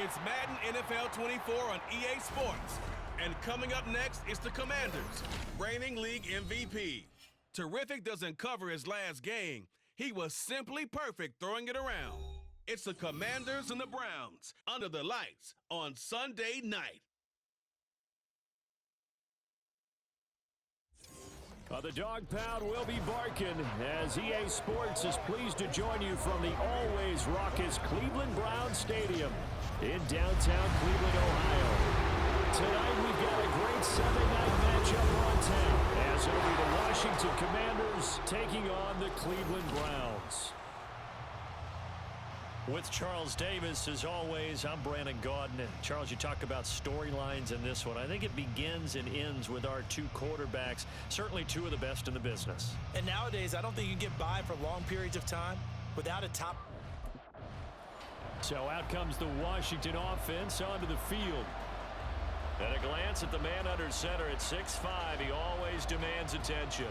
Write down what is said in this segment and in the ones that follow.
It's Madden NFL 24 on EA Sports. And coming up next is the Commanders, reigning league MVP. Terrific doesn't cover his last game. He was simply perfect throwing it around. It's the Commanders and the Browns under the lights on Sunday night. The dog pound will be barking as EA Sports is pleased to join you from the always raucous Cleveland Browns Stadium in downtown Cleveland, Ohio. Tonight we've got a great Sunday night matchup on tap as it'll be the Washington Commanders taking on the Cleveland Browns. With Charles Davis, as always, I'm Brandon Gaudin. Charles, you talk about storylines in this one. I think it begins and ends with our two quarterbacks, certainly two of the best in the business. And nowadays, I don't think you can get by for long periods of time without a top. So out comes the Washington offense onto the field. And a glance at the man under center at 6'5". He always demands attention.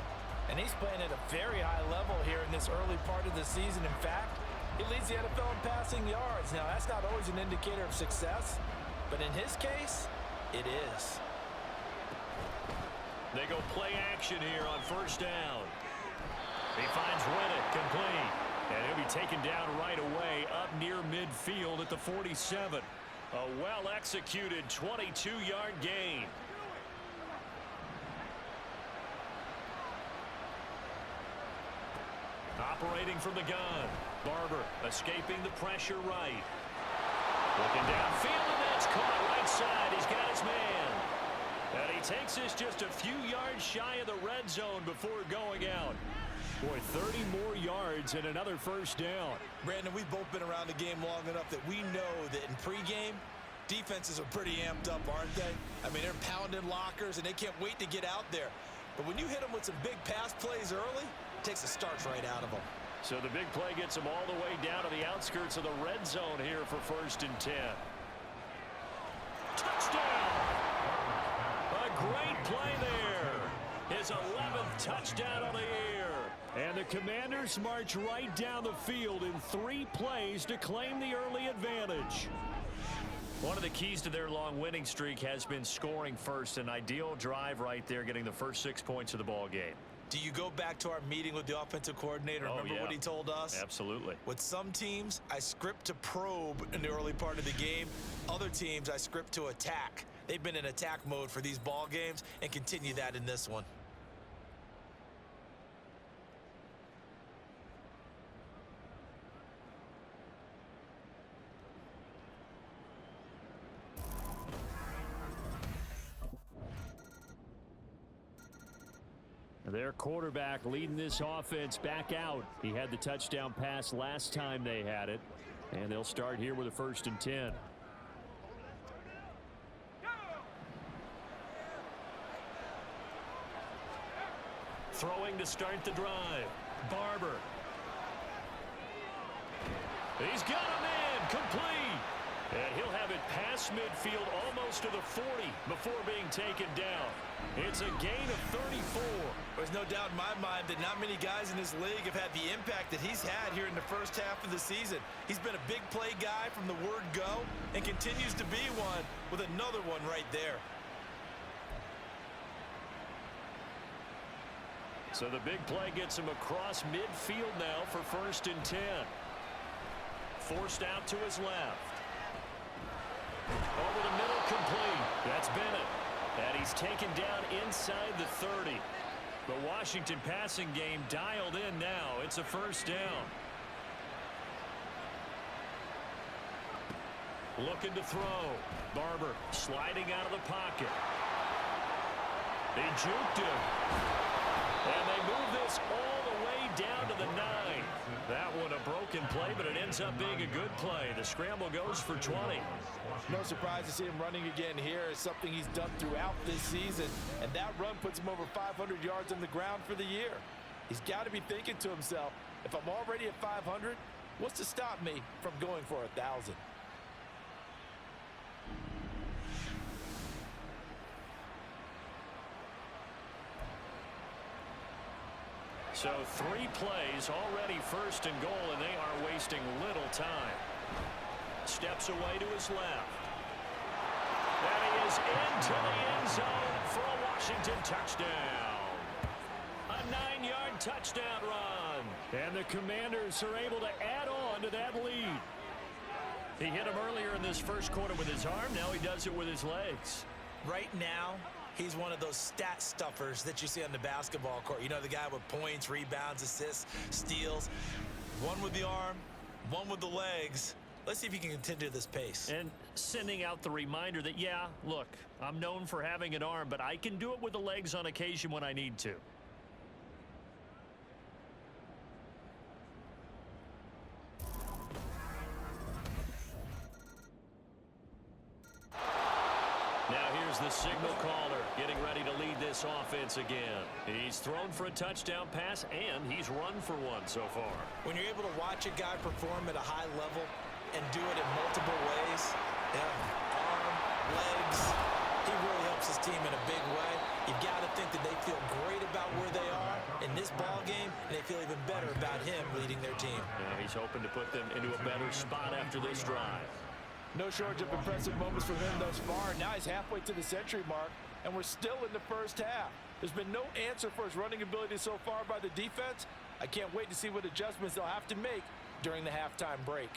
And he's playing at a very high level here in this early part of the season. In fact, he leads the NFL in passing yards. Now, that's not always an indicator of success, but in his case, it is. They go play action here on first down. He finds Reddick complete. And he'll be taken down right away up near midfield at the 47. A well-executed 22-yard gain. Operating from the gun. Barber escaping the pressure right. Looking downfield, and that's caught right side. He's got his man. And he takes us just a few yards shy of the red zone before going out. Boy, 30 more yards and another first down. Brandon, we've both been around the game long enough that we know that in pregame, defenses are pretty amped up, aren't they? I mean, they're pounding lockers, and they can't wait to get out there. But when you hit them with some big pass plays early, it takes the starch right out of them. So the big play gets them all the way down to the outskirts of the red zone here for 1st and 10. Touchdown! A great play there. His 11th touchdown on the year. And the Commanders march right down the field in 3 plays to claim the early advantage. One of the keys to their long winning streak has been scoring first. An ideal drive right there, getting the first 6 points of the ball game. Do you go back to our meeting with the offensive coordinator? Remember what he told us? Absolutely. With some teams, I script to probe in the early part of the game. Other teams, I script to attack. They've been in attack mode for these ball games and continue that in this one. Their quarterback leading this offense back out. He had the touchdown pass last time they had it. And they'll start here with a 1st and 10. Throwing to start the drive. Barber. He's got him in. Complete. And he'll have it past midfield almost to the 40 before being taken down. It's a gain of 34. There's no doubt in my mind that not many guys in this league have had the impact that he's had here in the first half of the season. He's been a big play guy from the word go and continues to be one with another one right there. So the big play gets him across midfield now for 1st and 10. Forced out to his left. Over the middle, complete. That's Bennett. And he's taken down inside the 30. The Washington passing game dialed in now. It's a 1st down. Looking to throw. Barber sliding out of the pocket. They juked him. And they move this all the way down to the 9. That one a broken play, but it ends up being a good play. The scramble goes for 20. No surprise to see him running again here. It's something he's done throughout this season. And that run puts him over 500 yards on the ground for the year. He's got to be thinking to himself, if I'm already at 500, what's to stop me from going for 1,000? So 3 plays, already 1st and goal, and they are wasting little time. Steps away to his left. And he is into the end zone for a Washington touchdown. A 9-yard touchdown run. And the Commanders are able to add on to that lead. He hit him earlier in this first quarter with his arm. Now he does it with his legs. Right now, he's one of those stat stuffers that you see on the basketball court. You know, the guy with points, rebounds, assists, steals. One with the arm, one with the legs. Let's see if he can continue this pace. And sending out the reminder that, yeah, look, I'm known for having an arm, but I can do it with the legs on occasion when I need to. Now here's the signal caller getting ready to lead this offense again. He's thrown for a touchdown pass, and he's run for one so far. When you're able to watch a guy perform at a high level and do it in multiple ways, arm, legs, he really helps his team in a big way. You've got to think that they feel great about where they are in this ball game, and they feel even better about him leading their team. Yeah, he's hoping to put them into a better spot after this drive. No shortage of impressive moments from him thus far. Now he's halfway to the century mark, and we're still in the first half. There's been no answer for his running ability so far by the defense. I can't wait to see what adjustments they'll have to make during the halftime break.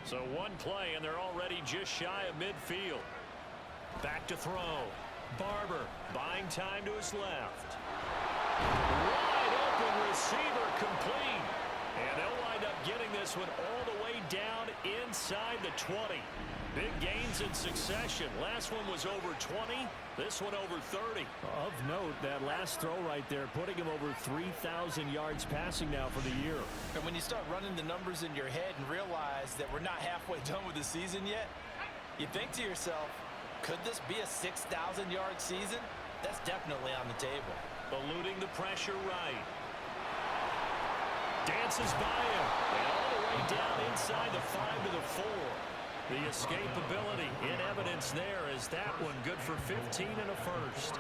So one play, and they're already just shy of midfield. Back to throw. Barber buying time to his left. Wide open receiver complete. And they'll wind up getting this one all the way down inside the 20. Big gains in succession. Last one was over 20. This one over 30. Of note, that last throw right there, putting him over 3,000 yards passing now for the year. And when you start running the numbers in your head and realize that we're not halfway done with the season yet, you think to yourself, could this be a 6,000-yard season? That's definitely on the table. Eluding the pressure right. Dances by him. And all the way down inside the 5 to the 4. The escapability in evidence there as that one good for 15 and a first.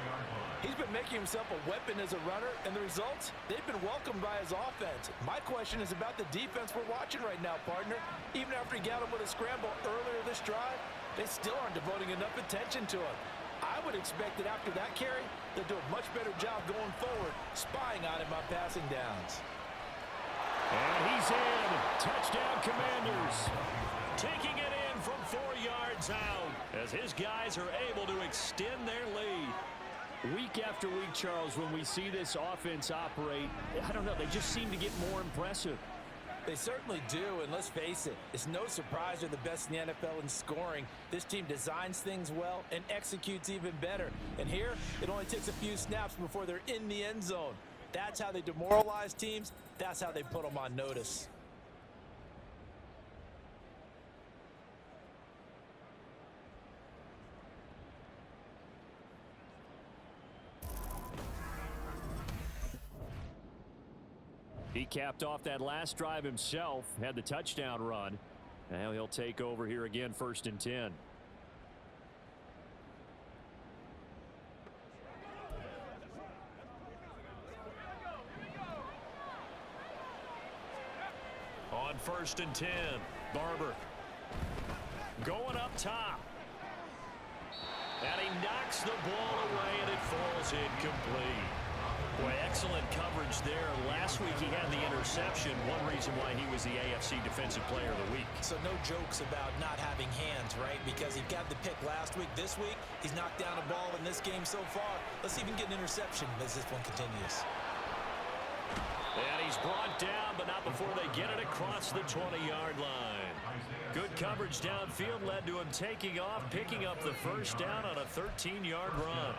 He's been making himself a weapon as a runner, and the results, they've been welcomed by his offense. My question is about the defense we're watching right now, partner. Even after he got him with a scramble earlier this drive, they still aren't devoting enough attention to him. I would expect that after that carry, they'll do a much better job going forward, spying on him on passing downs. And he's in. Touchdown, Commanders. Taking it in from 4 yards out as his guys are able to extend their lead. Week after week, Charles, when we see this offense operate, I don't know, they just seem to get more impressive. They certainly do, and let's face it, it's no surprise they're the best in the NFL in scoring. This team designs things well and executes even better. And here, it only takes a few snaps before they're in the end zone. That's how they demoralize teams. That's how they put them on notice. He capped off that last drive himself, had the touchdown run. Now he'll take over here again, 1st and 10. On 1st and 10, Barber going up top. And he knocks the ball away, and it falls incomplete. Boy, excellent coverage there. Last week he had the interception. One reason why he was the AFC Defensive Player of the Week. So no jokes about not having hands, right? Because he got the pick last week. This week, he's knocked down a ball in this game so far. Let's even get an interception as this one continues. And he's brought down, but not before they get it across the 20-yard line. Good coverage downfield led to him taking off, picking up the first down on a 13-yard run.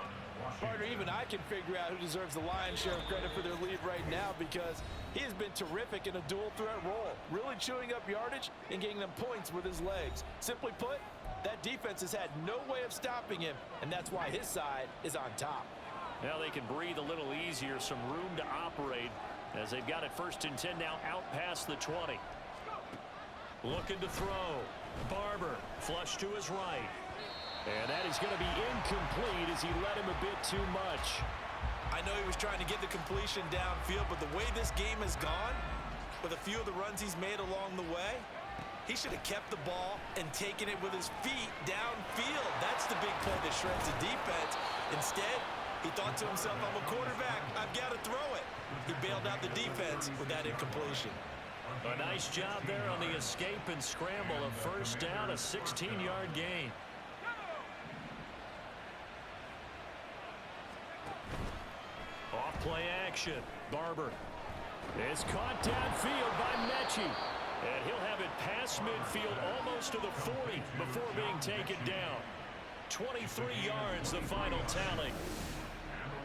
Partner, even I can figure out who deserves the lion's share of credit for their lead right now, because he has been terrific in a dual threat role, really chewing up yardage and getting them points with his legs. Simply put, that defense has had no way of stopping him, and that's why his side is on top. Now they can breathe a little easier, some room to operate as they've got it 1st and 10 now out past the 20. Looking to throw. Barber flush to his right. And that is going to be incomplete as he led him a bit too much. I know he was trying to get the completion downfield, but the way this game has gone, with a few of the runs he's made along the way, he should have kept the ball and taken it with his feet downfield. That's the big play that shreds the defense. Instead, he thought to himself, I'm a quarterback, I've got to throw it. He bailed out the defense with that incompletion. A nice job there on the escape and scramble. A 1st down, a 16-yard gain. Off play action. Barber is caught downfield by Mechie. And he'll have it past midfield almost to the 40 before being taken down. 23 yards, the final tally.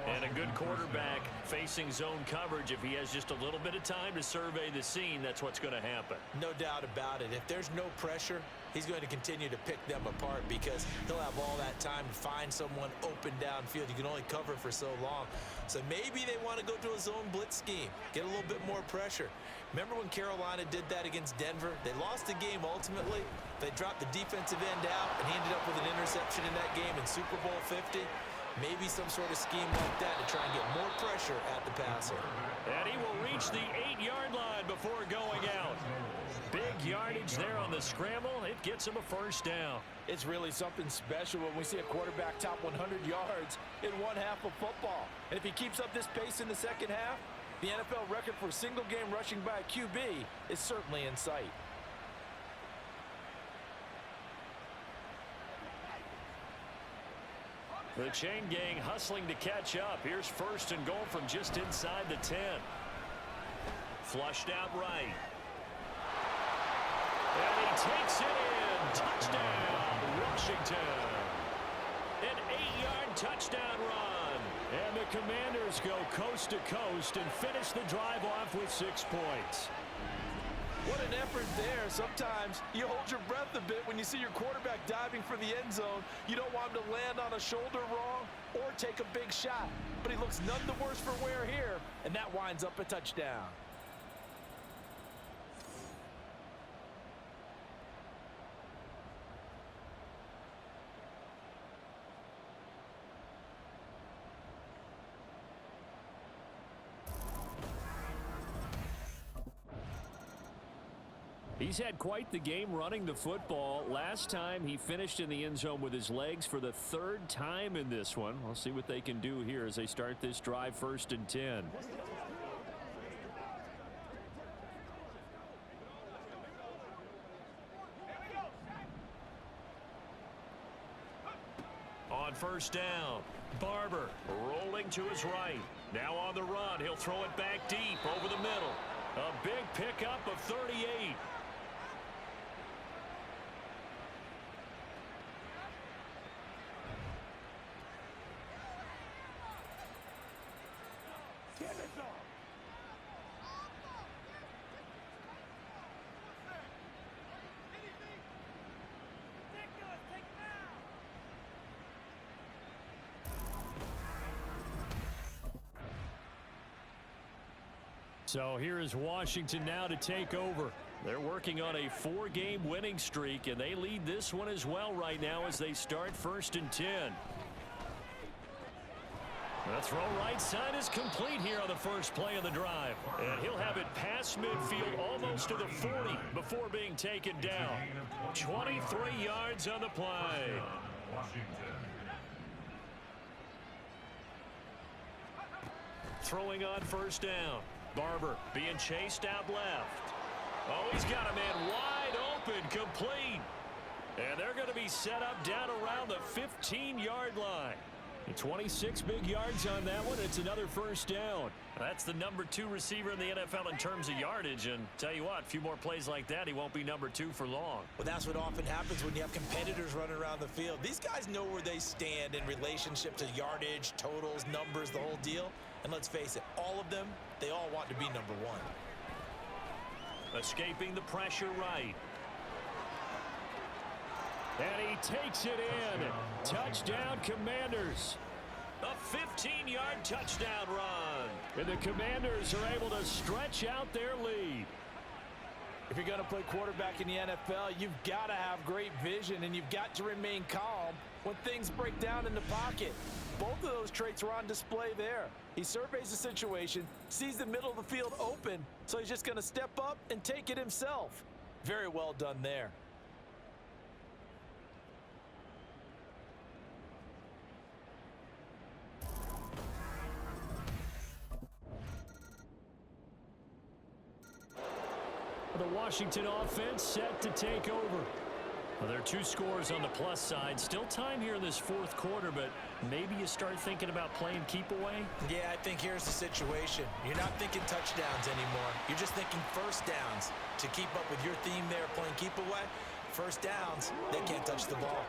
And a good quarterback facing zone coverage. If he has just a little bit of time to survey the scene, that's what's going to happen. No doubt about it. If there's no pressure, he's going to continue to pick them apart because he'll have all that time to find someone open downfield. You can only cover for so long. So maybe they want to go to a zone blitz scheme, get a little bit more pressure. Remember when Carolina did that against Denver? They lost the game ultimately. They dropped the defensive end out, and he ended up with an interception in that game in Super Bowl 50. Maybe some sort of scheme like that to try and get more pressure at the passer. And he will reach the 8-yard line before going out. Big yardage there on the scramble. It gets him a 1st down. It's really something special when we see a quarterback top 100 yards in one half of football. And if he keeps up this pace in the second half, the NFL record for single-game rushing by a QB is certainly in sight. The chain gang hustling to catch up. Here's 1st and goal from just inside the 10. Flushed out right. And he takes it in. Touchdown, Washington. An 8-yard touchdown run. And the Commanders go coast to coast and finish the drive off with 6 points. What an effort there. Sometimes you hold your breath a bit when you see your quarterback diving for the end zone. You don't want him to land on a shoulder wrong or take a big shot. But he looks none the worse for wear here, and that winds up a touchdown. He's had quite the game running the football. Last time he finished in the end zone with his legs for the 3rd time in this one. We'll see what they can do here as they start this drive 1st and 10. On 1st down, Barber rolling to his right. Now on the run, he'll throw it back deep over the middle. A big pickup of 38. So here is Washington now to take over. They're working on a 4-game winning streak, and they lead this one as well right now as they start 1st and 10. The throw right side is complete here on the first play of the drive. And he'll have it past midfield almost to the 40 before being taken down. 23 yards on the play. Throwing on 1st down. Barber being chased out left. Oh, he's got a man wide open, complete. And they're going to be set up down around the 15-yard line. 26 big yards on that one. It's another 1st down. That's the number 2 receiver in the NFL in terms of yardage. And tell you what, a few more plays like that, he won't be number 2 for long. Well, that's what often happens when you have competitors running around the field. These guys know where they stand in relationship to yardage, totals, numbers, the whole deal. And let's face it, all of them, they all want to be number 1. Escaping the pressure right. And he takes it in. Touchdown, Commanders. A 15-yard touchdown run. And the Commanders are able to stretch out their lead. If you're going to play quarterback in the NFL, you've got to have great vision, and you've got to remain calm when things break down in the pocket. Both of those traits were on display there. He surveys the situation, sees the middle of the field open, so he's just going to step up and take it himself. Very well done there. The Washington offense set to take over. Well, there are 2 scores on the plus side. Still time here in this fourth quarter, but maybe you start thinking about playing keep away? Yeah, I think here's the situation. You're not thinking touchdowns anymore. You're just thinking first downs. To keep up with your theme there, playing keep away, first downs, they can't touch the ball.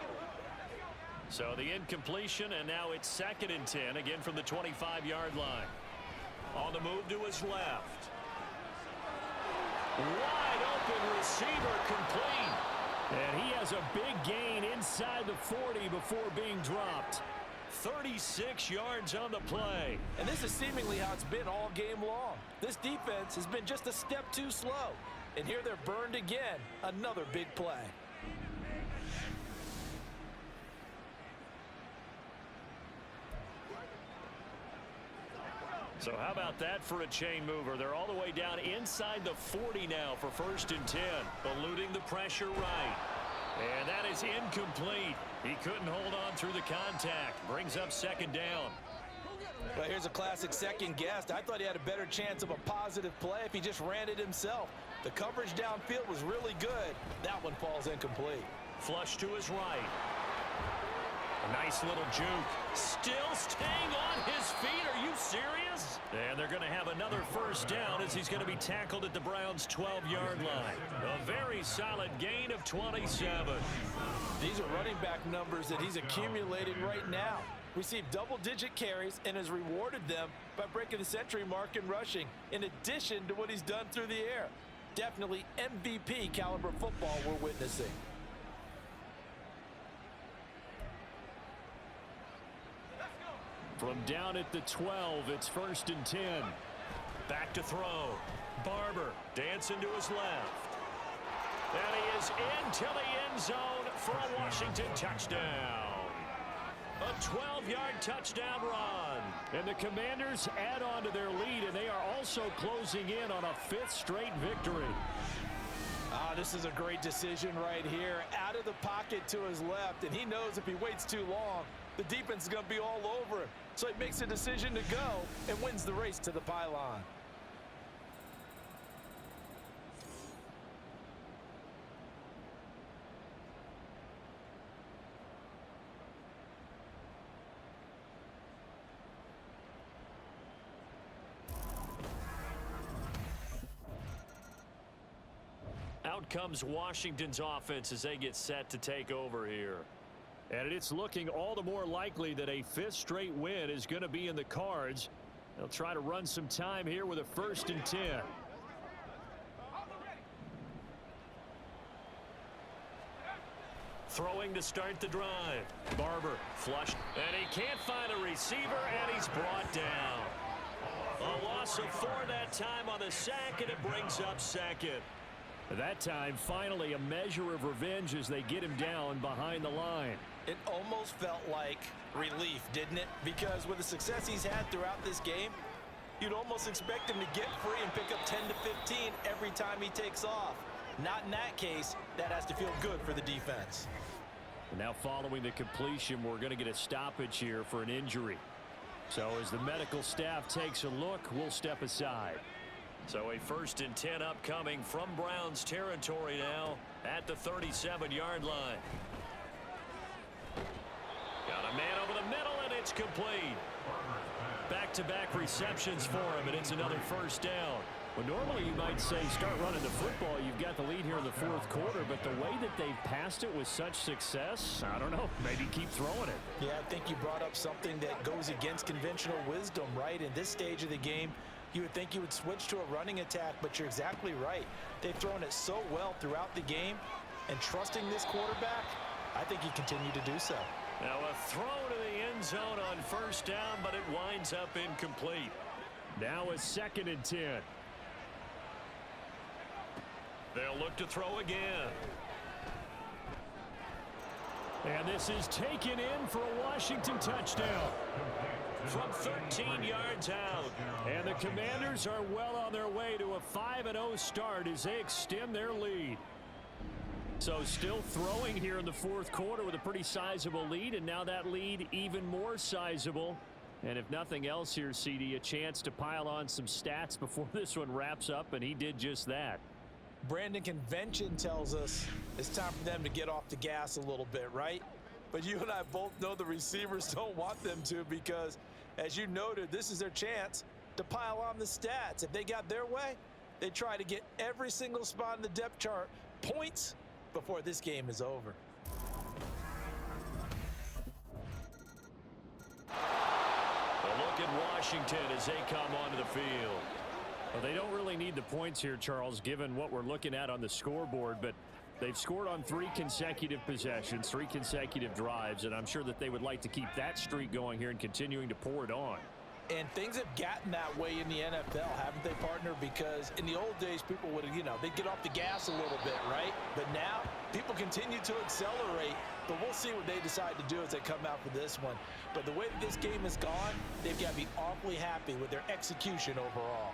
So the incompletion, and now it's 2nd and 10, again from the 25-yard line. On the move to his left. Wide open receiver complete. And he has a big gain inside the 40 before being dropped. 36 yards on the play. And this is seemingly how it's been all game long. This defense has been just a step too slow. And here they're burned again. Another big play. So how about that for a chain mover? They're all the way down inside the 40 now for 1st and 10. Eluding the pressure right. And that is incomplete. He couldn't hold on through the contact. Brings up 2nd down. Well, here's a classic second guess. I thought he had a better chance of a positive play if he just ran it himself. The coverage downfield was really good. That one falls incomplete. Flush to his right. A nice little juke. Still staying on his feet. Are you serious? And they're going to have another first down as he's going to be tackled at the Browns' 12-yard line. A very solid gain of 27. These are running back numbers that he's accumulated right now. Received double-digit carries and has rewarded them by breaking the century mark in rushing, in addition to what he's done through the air. Definitely MVP caliber football we're witnessing. From down at the 12, it's 1st and 10. Back to throw. Barber dancing to his left. And he is into the end zone for a Washington touchdown. A 12-yard touchdown run. And the Commanders add on to their lead, and they are also closing in on a 5th straight victory. This is a great decision right here. Out of the pocket to his left, and he knows if he waits too long, the defense is going to be all over him. So he makes a decision to go and wins the race to the pylon. Out comes Washington's offense as they get set to take over here. And it's looking all the more likely that a 5th straight win is going to be in the cards. They'll try to run some time here with a 1st and 10. Throwing to start the drive. Barber flushed. And he can't find a receiver, and he's brought down. A loss of 4 that time on the sack, and it brings up 2nd. That time, finally, a measure of revenge as they get him down behind the line. It almost felt like relief, didn't it? Because with the success he's had throughout this game, you'd almost expect him to get free and pick up 10 to 15 every time he takes off. Not in that case. That has to feel good for the defense. And now following the completion, we're going to get a stoppage here for an injury. So as the medical staff takes a look, we'll step aside. So a 1st and 10 upcoming from Browns territory now at the 37-yard line. Got a man over the middle, and it's complete. Back-to-back receptions for him, and it's another first down. Well, normally you might say start running the football. You've got the lead here in the 4th quarter, but the way that they've passed it with such success, I don't know, maybe keep throwing it. Yeah, I think you brought up something that goes against conventional wisdom, right? In this stage of the game, you would think you would switch to a running attack, but you're exactly right. They've thrown it so well throughout the game, and trusting this quarterback, I think he continued to do so. Now a throw to the end zone on 1st down, but it winds up incomplete. Now a 2nd and 10. They'll look to throw again. And this is taken in for a Washington touchdown. From 13 yards out. And the Commanders are well on their way to a 5-0 start as they extend their lead. So still throwing here in the 4th quarter with a pretty sizable lead, and now that lead even more sizable. And if nothing else here, CD, a chance to pile on some stats before this one wraps up, and he did just that. Brandon, convention tells us it's time for them to get off the gas a little bit, right? But you and I both know the receivers don't want them to because, as you noted, this is their chance to pile on the stats. If they got their way, they try to get every single spot in the depth chart points before this game is over. A look at Washington as they come onto the field. Well, they don't really need the points here, Charles, given what we're looking at on the scoreboard, but they've scored on 3 consecutive possessions, 3 consecutive drives, and I'm sure that they would like to keep that streak going here and continuing to pour it on. And things have gotten that way in the NFL, haven't they, partner? Because in the old days, people would, they'd get off the gas a little bit, right? But now, people continue to accelerate, but we'll see what they decide to do as they come out for this one. But the way that this game has gone, they've got to be awfully happy with their execution overall.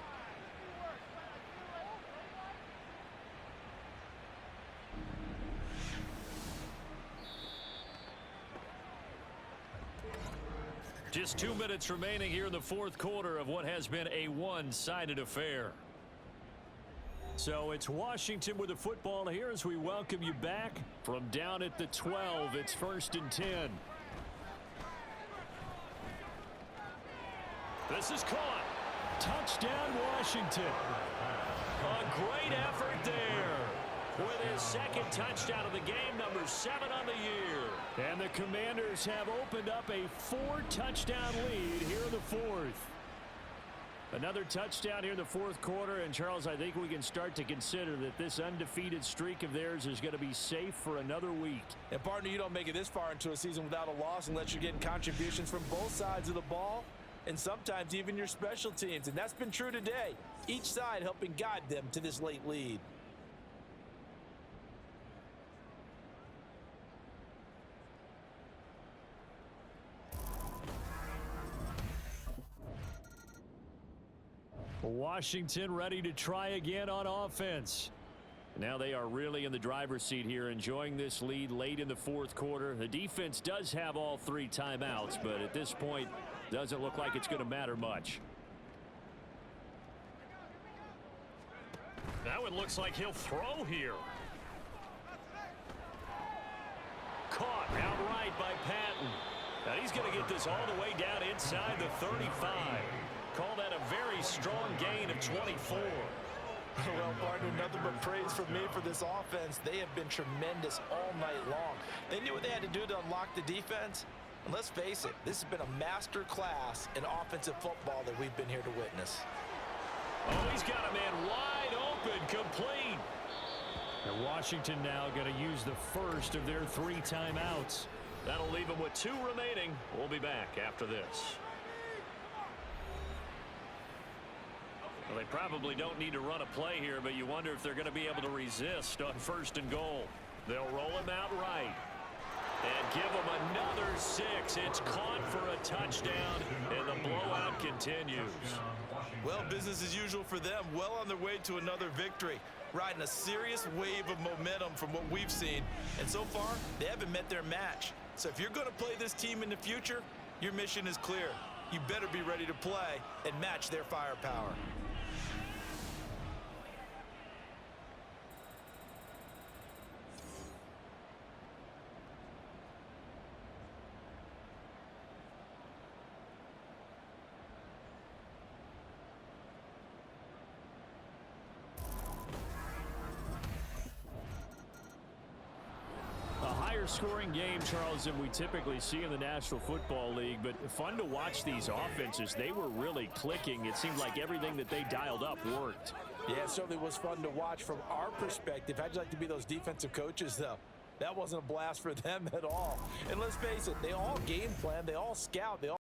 Just 2 minutes remaining here in the 4th quarter of what has been a one-sided affair. So it's Washington with the football here as we welcome you back from down at the 12. It's 1st and 10. This is caught. Touchdown, Washington. A great effort there. With his 2nd touchdown of the game, number 7 on the year. And the Commanders have opened up a 4-touchdown lead here in the 4th. Another touchdown here in the 4th quarter, and Charles, I think we can start to consider that this undefeated streak of theirs is going to be safe for another week. And partner, you don't make it this far into a season without a loss unless you're getting contributions from both sides of the ball, and sometimes even your special teams, and that's been true today. Each side helping guide them to this late lead. Washington ready to try again on offense. Now they are really in the driver's seat here, enjoying this lead late in the 4th quarter. The defense does have all 3 timeouts, but at this point, doesn't look like it's going to matter much. Now it looks like he'll throw here. Caught outright by Patton. Now he's going to get this all the way down inside the 35. Call that a very strong gain of 24. Well, partner, nothing but praise from me for this offense. They have been tremendous all night long. They knew what they had to do to unlock the defense. And let's face it, this has been a master class in offensive football that we've been here to witness. Oh, he's got a man wide open, complete. And Washington now going to use the first of their 3 timeouts. That'll leave them with 2 remaining. We'll be back after this. Well, they probably don't need to run a play here, but you wonder if they're going to be able to resist on 1st and goal. They'll roll him out right. And give him another 6. It's caught for a touchdown, and the blowout continues. Well, business as usual for them. Well on their way to another victory. Riding a serious wave of momentum from what we've seen. And so far, they haven't met their match. So if you're going to play this team in the future, your mission is clear. You better be ready to play and match their firepower. Scoring game, Charles, than we typically see in the National Football League, but fun to watch these offenses. They were really clicking. It seemed like everything that they dialed up worked. Yeah, it certainly was fun to watch from our perspective. How'd you like to be those defensive coaches, though? That wasn't a blast for them at all. And let's face it, they all game plan, they all scout, they all